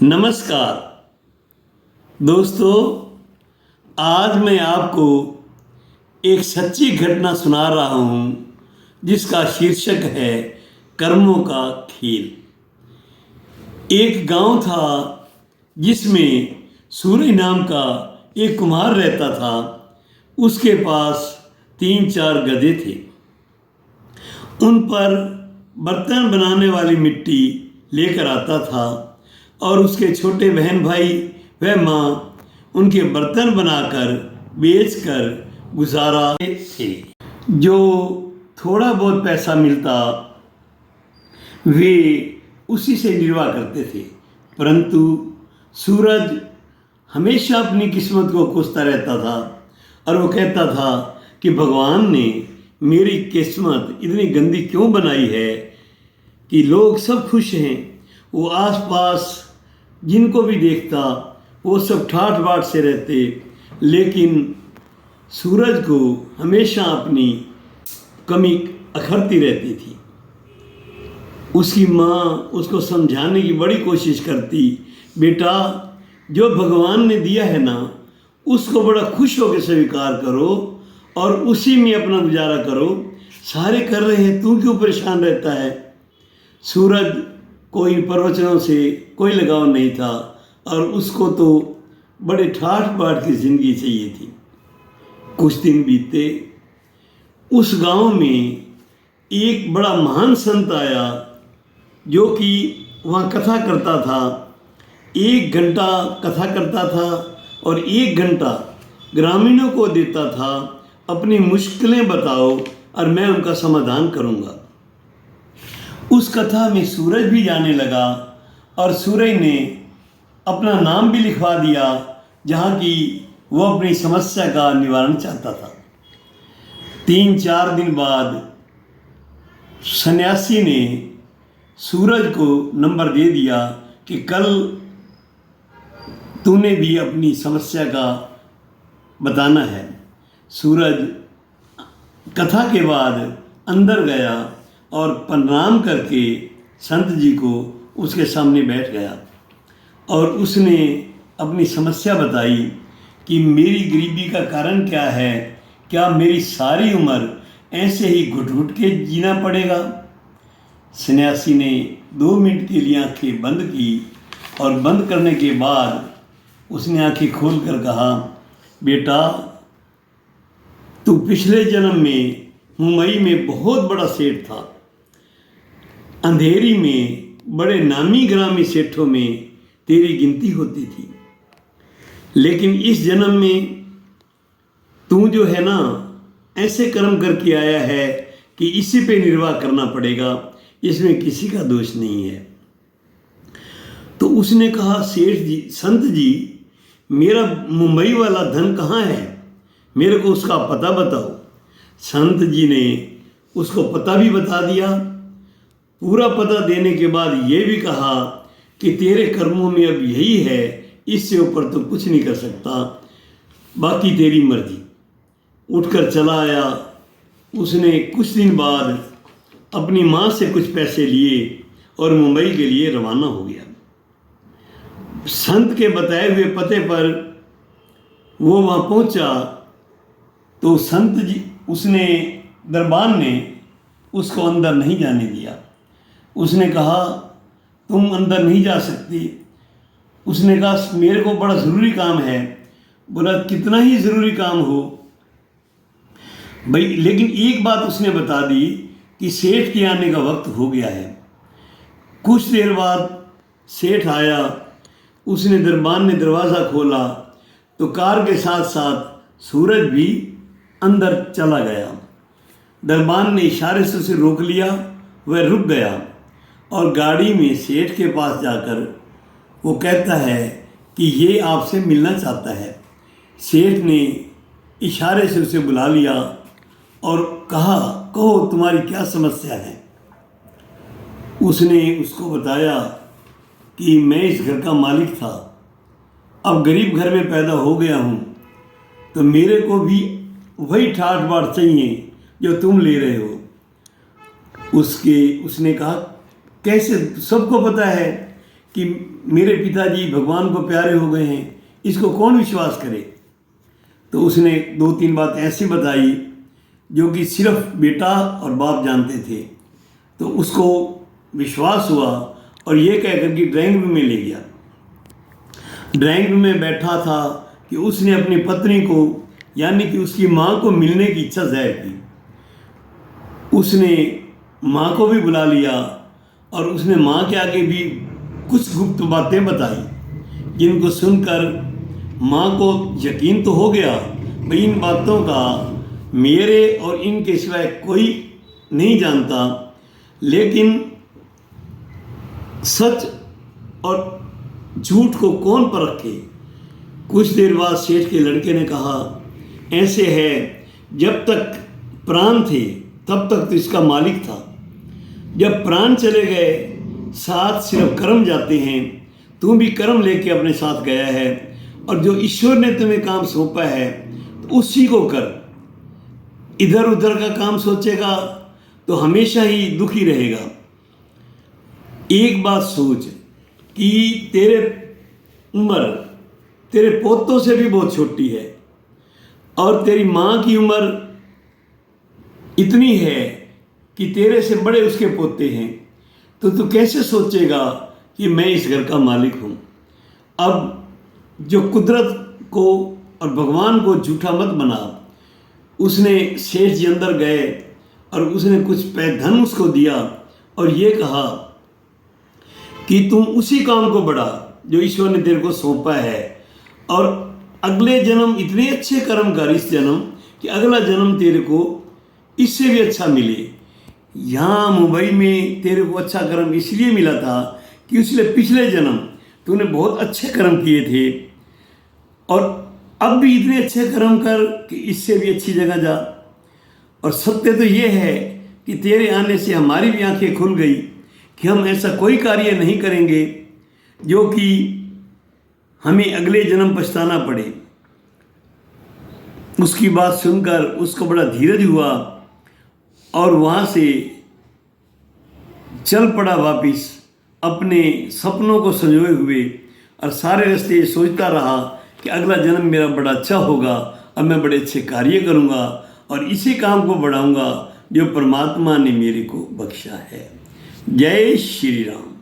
नमस्कार दोस्तों, आज मैं आपको एक सच्ची घटना सुना रहा हूँ जिसका शीर्षक है कर्मों का खेल। एक गांव था जिसमें सूर्य नाम का एक कुम्हार रहता था। उसके पास 3-4 गधे थे। उन पर बर्तन बनाने वाली मिट्टी लेकर आता था और उसके छोटे बहन भाई व माँ उनके बर्तन बनाकर बेचकर गुजारा थे। जो थोड़ा बहुत पैसा मिलता वे उसी से निर्वाह करते थे। परंतु सूरज हमेशा अपनी किस्मत को कोसता रहता था और वो कहता था कि भगवान ने मेरी किस्मत इतनी गंदी क्यों बनाई है कि लोग सब खुश हैं। वो आसपास जिनको भी देखता वो सब ठाठ बाट से रहते, लेकिन सूरज को हमेशा अपनी कमी अखरती रहती थी। उसकी माँ उसको समझाने की बड़ी कोशिश करती, बेटा जो भगवान ने दिया है ना उसको बड़ा खुश होकर स्वीकार करो और उसी में अपना गुजारा करो। सारे कर रहे हैं, तू क्यों परेशान रहता है। सूरज कोई प्रवचनों से कोई लगाव नहीं था और उसको तो बड़े ठाठ बाट की जिंदगी चाहिए थी। कुछ दिन बीते। उस गांव में एक बड़ा महान संत आया जो कि वहाँ कथा करता था। 1 घंटा कथा करता था और 1 घंटा ग्रामीणों को देता था, अपनी मुश्किलें बताओ और मैं उनका समाधान करूँगा। उस कथा में सूरज भी जाने लगा और सूरज ने अपना नाम भी लिखवा दिया जहाँ की वो अपनी समस्या का निवारण चाहता था। 3-4 दिन बाद सन्यासी ने सूरज को नंबर दे दिया कि कल तूने भी अपनी समस्या का बताना है। सूरज कथा के बाद अंदर गया और प्रणाम करके संत जी को उसके सामने बैठ गया और उसने अपनी समस्या बताई कि मेरी गरीबी का कारण क्या है, क्या मेरी सारी उम्र ऐसे ही घुट घुट के जीना पड़ेगा। सन्यासी ने 2 मिनट के लिए आंखें बंद की और बंद करने के बाद उसने आंखें खोल कर कहा, बेटा तू पिछले जन्म में मुंबई में बहुत बड़ा सेठ था। अंधेरी में बड़े नामी ग्रामी सेठों में तेरी गिनती होती थी, लेकिन इस जन्म में तू जो है ना ऐसे कर्म करके आया है कि इसी पे निर्वाह करना पड़ेगा, इसमें किसी का दोष नहीं है। तो उसने कहा, सेठ जी, संत जी, मेरा मुंबई वाला धन कहाँ है, मेरे को उसका पता बताओ। संत जी ने उसको पता भी बता दिया। पूरा पता देने के बाद ये भी कहा कि तेरे कर्मों में अब यही है, इससे ऊपर तो कुछ नहीं कर सकता, बाकी तेरी मर्जी। उठकर चला आया। उसने कुछ दिन बाद अपनी माँ से कुछ पैसे लिए और मुंबई के लिए रवाना हो गया। संत के बताए हुए पते पर वो वहाँ पहुँचा तो संत जी दरबान ने उसको अंदर नहीं जाने दिया। उसने कहा, तुम अंदर नहीं जा सकती। उसने कहा, मेरे को बड़ा ज़रूरी काम है। बोला, कितना ही ज़रूरी काम हो भाई, लेकिन एक बात उसने बता दी कि सेठ के आने का वक्त हो गया है। कुछ देर बाद सेठ आया। उसने दरबान ने दरवाज़ा खोला तो कार के साथ साथ सूरज भी अंदर चला गया। दरबान ने इशारे से उसे रोक लिया। वह रुक गया और गाड़ी में सेठ के पास जाकर वो कहता है कि ये आपसे मिलना चाहता है। सेठ ने इशारे से उसे बुला लिया और कहा, कहो तुम्हारी क्या समस्या है। उसने उसको बताया कि मैं इस घर का मालिक था, अब गरीब घर में पैदा हो गया हूँ, तो मेरे को भी वही ठाठ बाट चाहिए जो तुम ले रहे हो। उसने कहा, कैसे, सबको पता है कि मेरे पिताजी भगवान को प्यारे हो गए हैं, इसको कौन विश्वास करे। तो उसने 2-3 बात ऐसी बताई जो कि सिर्फ बेटा और बाप जानते थे। तो उसको विश्वास हुआ और ये कहकर कि ड्राइंग रूम में ले गया। ड्राइंग रूम में बैठा था कि उसने अपनी पत्नी को यानी कि उसकी माँ को मिलने की इच्छा जाहिर की। उसने माँ को भी बुला लिया और उसने माँ के आगे भी कुछ गुप्त बातें बताई, जिनको सुनकर माँ को यकीन तो हो गया भाई इन बातों का मेरे और इनके सिवाय कोई नहीं जानता। लेकिन सच और झूठ को कौन परखे। कुछ देर बाद सेठ के लड़के ने कहा, ऐसे है जब तक प्राण थे तब तक तो इसका मालिक था, जब प्राण चले गए साथ सिर्फ कर्म जाते हैं। तू भी कर्म लेके अपने साथ गया है और जो ईश्वर ने तुम्हें काम सौंपा है तो उसी को कर। इधर उधर का काम सोचेगा तो हमेशा ही दुखी रहेगा। एक बात सोच कि तेरे उम्र तेरे पोतों से भी बहुत छोटी है और तेरी माँ की उम्र इतनी है कि तेरे से बड़े उसके पोते हैं। तो तू कैसे सोचेगा कि मैं इस घर का मालिक हूँ। अब जो कुदरत को और भगवान को झूठा मत बना। उसने सेठ जी अंदर गए और उसने कुछ धन उसको दिया और ये कहा कि तुम उसी काम को बढ़ा जो ईश्वर ने तेरे को सौंपा है और अगले जन्म इतने अच्छे कर्म कर इस जन्म कि अगला जन्म तेरे को इससे भी अच्छा मिले। यहाँ मुंबई में तेरे को अच्छा कर्म इसलिए मिला था कि उसने पिछले जन्म तूने बहुत अच्छे कर्म किए थे और अब भी इतने अच्छे कर्म कर कि इससे भी अच्छी जगह जा। और सत्य तो ये है कि तेरे आने से हमारी भी आंखें खुल गई कि हम ऐसा कोई कार्य नहीं करेंगे जो कि हमें अगले जन्म पछताना पड़े। उसकी बात सुनकर उसको बड़ा धीरज हुआ और वहाँ से चल पड़ा वापिस अपने सपनों को संजोए हुए और सारे रास्ते सोचता रहा कि अगला जन्म मेरा बड़ा अच्छा होगा और मैं बड़े अच्छे कार्य करूँगा और इसी काम को बढ़ाऊँगा जो परमात्मा ने मेरे को बख्शा है। जय श्री राम।